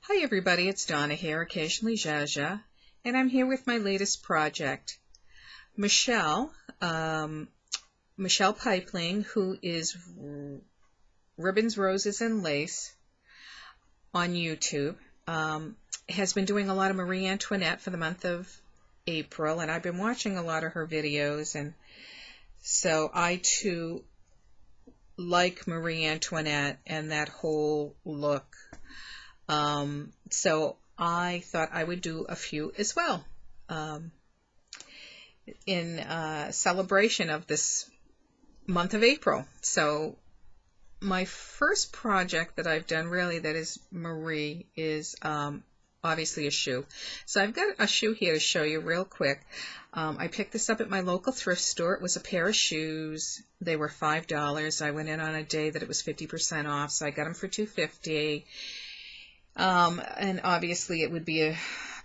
Hi everybody, it's Donna here, occasionally Jaja, and I'm here with my latest project. Michelle, Michelle Pipeling, who is Ribbons, Roses, and Lace on YouTube, has been doing a lot of Marie Antoinette for the month of April, and I've been watching a lot of her videos, and so I too like Marie Antoinette and that whole look. So I thought I would do a few as well in celebration of this month of April. So my first project that I've done really that is Marie is obviously a shoe. So I've got a shoe here to show you real quick. I picked this up at my local thrift store. It was a pair of shoes. They were $5. I went in on a day that it was 50% off, so I got them for $2.50. And obviously it would be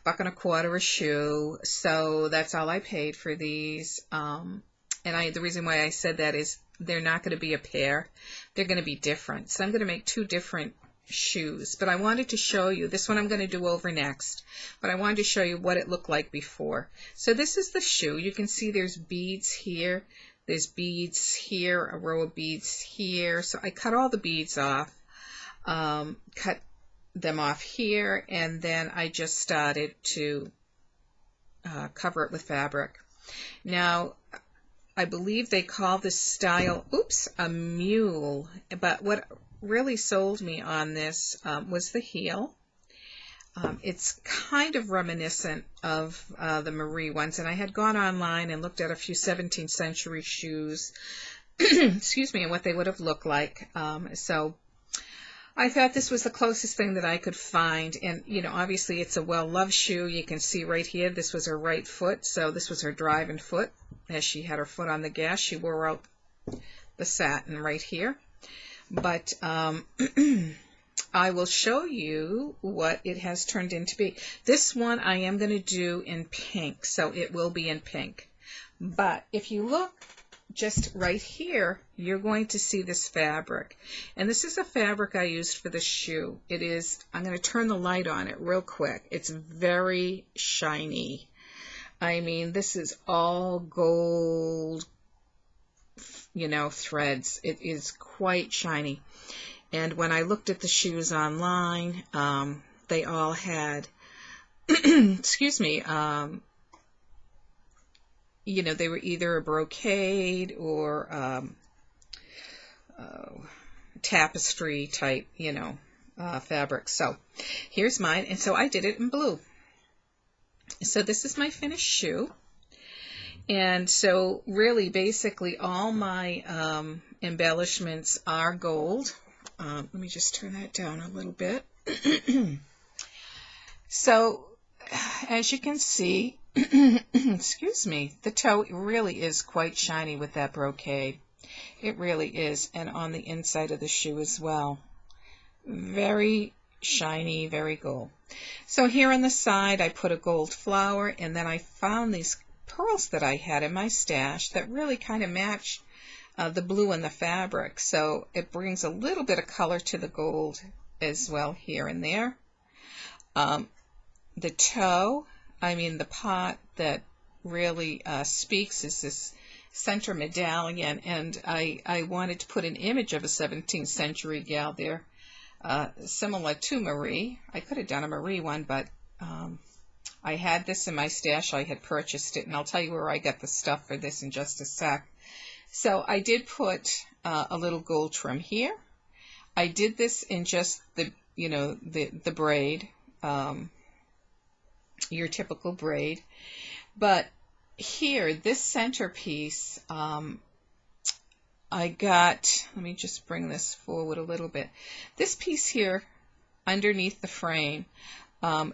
$1.25 a shoe, so that's all I paid for these. And the reason why I said that is they're not going to be a pair. They're going to be different. So I'm going to make two different shoes. But I wanted to show you, this one I'm going to do over next, but I wanted to show you what it looked like before. So this is the shoe. You can see there's beads here. There's beads here, a row of beads here. So I cut all the beads off, cut them off here, and then I just started to cover it with fabric. Now, I believe they call this style, a mule, but what really sold me on this was the heel. It's kind of reminiscent of the Marie ones, and I had gone online and looked at a few 17th century shoes, excuse me, and what they would have looked like. So I thought this was the closest thing that I could find, and obviously it's a well-loved shoe. You can see right here, this was her right foot, so this was her driving foot. As she had her foot on the gas, she wore out the satin right here. But I will show you what it has turned into be. This one I am going to do in pink, so it will be in pink. But if you look just right here, you're going to see this fabric. And this is a fabric I used for the shoe. It is, I'm going to turn the light on it real quick. It's very shiny. I mean, this is all gold, threads. It is quite shiny. And when I looked at the shoes online, they all had, excuse me, they were either a brocade or tapestry type, fabric. So here's mine. And so I did it in blue. So this is my finished shoe. And so really basically all my embellishments are gold. Let me just turn that down a little bit. So as you can see, excuse me, the toe really is quite shiny with that brocade. It really is. And on the inside of the shoe as well. Very shiny, very gold. So here on the side I put a gold flower, and then I found these pearls that I had in my stash that really kind of match the blue in the fabric. So it brings a little bit of color to the gold as well here and there. The toe, the part that really speaks is this center medallion, and I wanted to put an image of a 17th century gal there, similar to Marie. I could have done a Marie one, but I had this in my stash. I had purchased it, and I'll tell you where I got the stuff for this in just a sec. So I did put a little gold trim here. I did this in just the braid, your typical braid. But here, this centerpiece, I got, let me just bring this forward a little bit. This piece here underneath the frame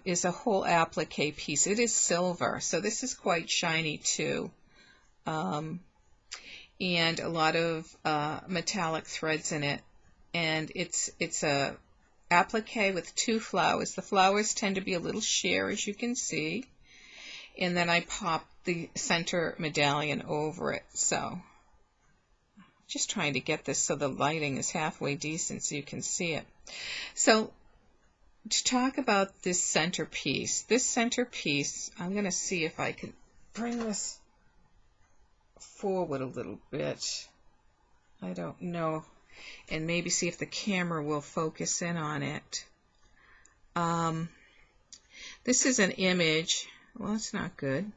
is a whole applique piece. It is silver, so this is quite shiny too. And a lot of metallic threads in it. And it's a applique with two flowers. The flowers tend to be a little sheer, as you can see. And then I popped the center medallion over it. So just trying to get this so the lighting is halfway decent so you can see it. So to talk about this centerpiece. This centerpiece, I'm going to see if I can bring this forward a little bit. I don't know. And maybe see if the camera will focus in on it. This is an image, well, it's not good,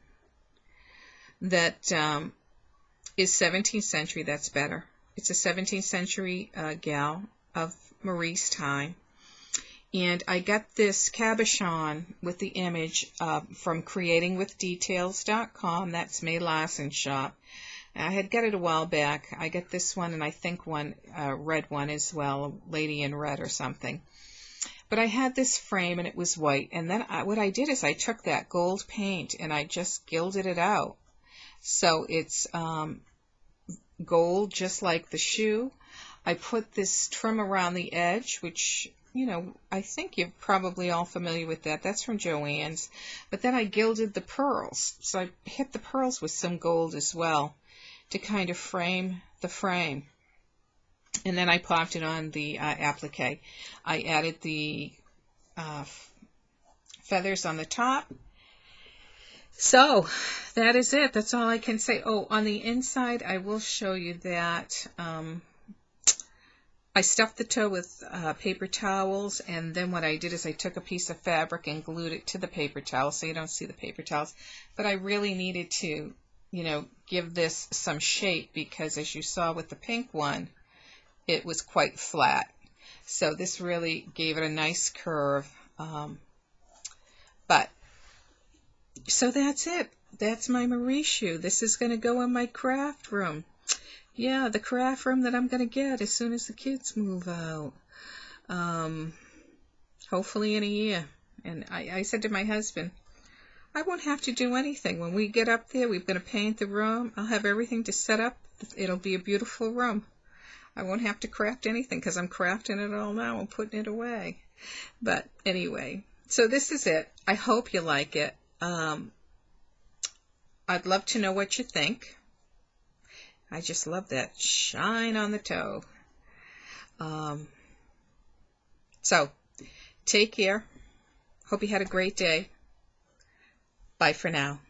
that is 17th century. That's better. It's a 17th century gal of Marie's time. And I got this cabochon with the image from creatingwithdetails.com. That's May Larson shop. I had got it a while back. I got this one, and I think one red one as well, a lady in red or something. But I had this frame, and it was white. And then what I did is I took that gold paint, and I just gilded it out. So it's gold, just like the shoe. I put this trim around the edge, which, you know, I think you're probably all familiar with that. That's from Joann's. But then I gilded the pearls. So I hit the pearls with some gold as well to kind of frame the frame. And then I popped it on the applique. I added the feathers on the top. So that is it. That's all I can say. Oh, on the inside, I will show you that I stuffed the toe with paper towels, and then what I did is I took a piece of fabric and glued it to the paper towel, so you don't see the paper towels. But I really needed to, you know, give this some shape, because as you saw with the pink one, it was quite flat. So this really gave it a nice curve. So that's it. That's my Marie shoe. This is going to go in my craft room. Yeah, the craft room that I'm going to get as soon as the kids move out. Hopefully in a year. And I said to my husband, I won't have to do anything. When we get up there, we're going to paint the room. I'll have everything to set up. It'll be a beautiful room. I won't have to craft anything because I'm crafting it all now and putting it away. But anyway, so this is it. I hope you like it. I'd love to know what you think. I just love that shine on the toe. So, take care. Hope you had a great day. Bye for now.